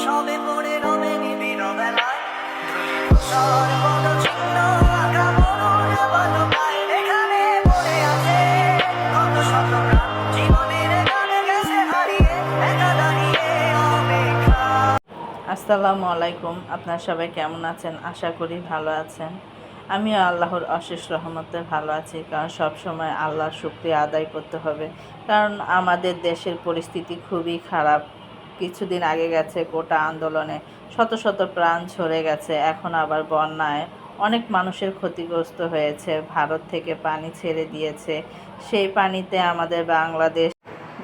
সবে পড়ে রবে নিবিড় বেলায় সর্বদ ছিন্ন আঁকা মরুর পতাকায় এখানে পড়ে আছে কত শত প্রাণ জীবনের গানে গেছে হারিয়ে একা দাঁড়িয়ে অপেক্ষা। আসসালামু আলাইকুম। আপনারা সবাই কেমন আছেন? আশা করি ভালো আছেন। আমিও আল্লাহর অশেষ রহমতে ভালো আছি, কারণ সব সময় আল্লাহর শুকরিয়া আদায় করতে হবে। কারণ আমাদের দেশের পরিস্থিতি খুবই খারাপ। কিছুদিন আগে গেছে কোটা আন্দোলনে শত শত প্রাণ ঝরে গেছে, এখন আবার বন্যায় অনেক মানুষের ক্ষতিগ্রস্ত হয়েছে। ভারত থেকে পানি ছেড়ে দিয়েছে, সেই পানিতে আমাদের বাংলাদেশ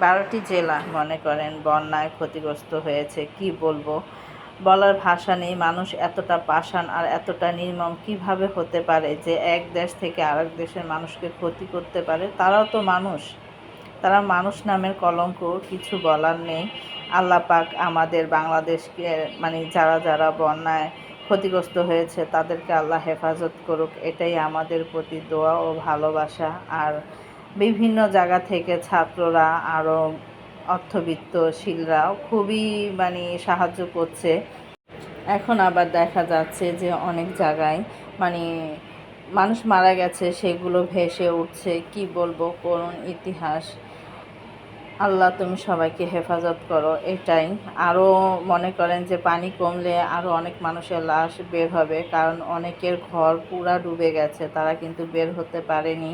12টি জেলা মনে করেন বন্যায় ক্ষতিগ্রস্ত হয়েছে। কি বলবো, বলার ভাষা নেই। মানুষ এতটা পাষাণ আর এতটা নির্মম কিভাবে হতে পারে যে এক দেশ থেকে আরেক দেশের মানুষকে ক্ষতি করতে পারে? তারাও তো মানুষ, তারা মানুষ নামের কলঙ্ক। কিছু বলার নেই। আল্লাহ পাক আমাদের বাংলাদেশকে যারা যারা বন্যায় ক্ষতিগ্রস্ত হয়েছে তাদেরকে আল্লাহ হেফাজত করুক, এটাই আমাদের প্রতি দোয়া ও ভালোবাসা। আর বিভিন্ন জায়গা থেকে ছাত্ররা আরও অর্থবিত্তশীলরাও খুবই সাহায্য করছে। এখন আবার দেখা যাচ্ছে যে অনেক জায়গায় মানে মানুষ মারা গেছে, সেগুলো ভেসে উঠছে। কি বলবো, করুণ ইতিহাস। আল্লাহ তুমি সবাইকে হেফাজত করো, এটাই। আরও মনে করেন যে পানি কমলে আরও অনেক মানুষের লাশ বের হবে, কারণ অনেকের ঘর পুরা ডুবে গেছে, তারা কিন্তু বের হতে পারেনি।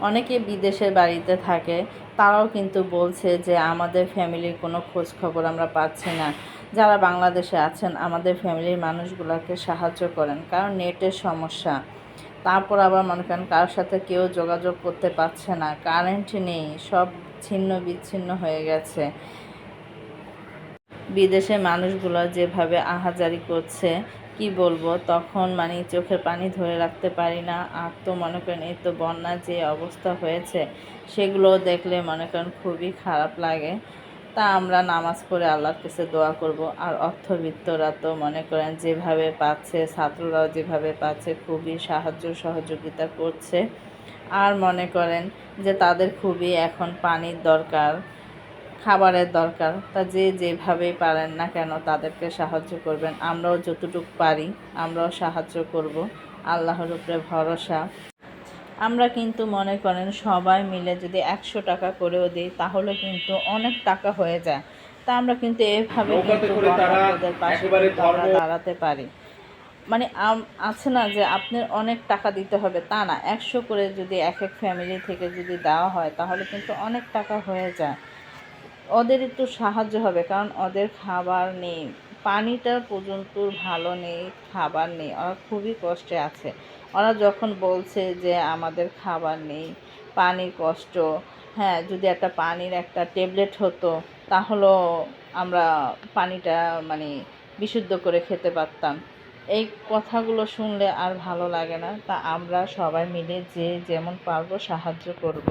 অনেকে বিদেশের বাড়িতে থাকে, তারাও কিন্তু বলছে যে আমাদের ফ্যামিলির কোনো খোঁজ খবর আমরা পাচ্ছি না। যারা বাংলাদেশে আছেন আমাদের ফ্যামিলির মানুষগুলোকে সাহায্য করেন, কারণ নেটের সমস্যা। তারপর আবার মনে করেন কারোর সাথে কেউ যোগাযোগ করতে পারছে না, কারেন্ট নেই, সব ছিন্ন বিচ্ছিন্ন হয়ে গেছে। বিদেশে মানুষগুলো যেভাবে আহাজারি করছে কি বলবো, তখন চোখের পানি ধরে রাখতে পারি না। আর তো মনে করেন এই তো বন্যার যে অবস্থা হয়েছে সেগুলো দেখলে মনে করেন খুবই খারাপ লাগে। তা আমরা নামাজ পড়ে আল্লাহর কাছে দোয়া করব। আর অর্থবিত্তরা তো মনে করেন যেভাবে পাচ্ছে, ছাত্ররাও যেভাবে পাচ্ছে খুবই সাহায্য সহযোগিতা করছে। আর মনে করেন যে তাদের খুবই এখন পানির দরকার, খাবারের দরকার। তা যে যেভাবেই পারেন না কেন তাদেরকে সাহায্য করবেন। আমরাও যতটুকু পারি আমরাও সাহায্য করব। আল্লাহর উপরে ভরসা। আমরা কিন্তু মনে করেন সবাই মিলে যদি 100 টাকা করেও দিই তাহলে কিন্তু অনেক টাকা হয়ে যায়। তা আমরা কিন্তু এভাবে কিন্তু বন্যার্তদের পাশে কিন্তু আমরা দাঁড়াতে পারি। আছে না যে আপনার অনেক টাকা দিতে হবে, তা না। 100 করে যদি এক এক ফ্যামিলি থেকে যদি দেওয়া হয় তাহলে কিন্তু অনেক টাকা হয়ে যায়। ওদের একটু সাহায্য হবে, কারণ ওদের খাবার নেই, পানিটা পর্যন্ত ভালো নেই, খাবার নেই, ওরা খুবই কষ্টে আছে। ওরা যখন বলছে যে আমাদের খাবার নেই, পানির কষ্ট, হ্যাঁ, যদি একটা পানির একটা ট্যাবলেট হতো তাহলেও আমরা পানিটা বিশুদ্ধ করে খেতে পারতাম। এই কথাগুলো শুনলে আর ভালো লাগে না। তা আমরা সবাই মিলে যে যেমন পারবো সাহায্য করব।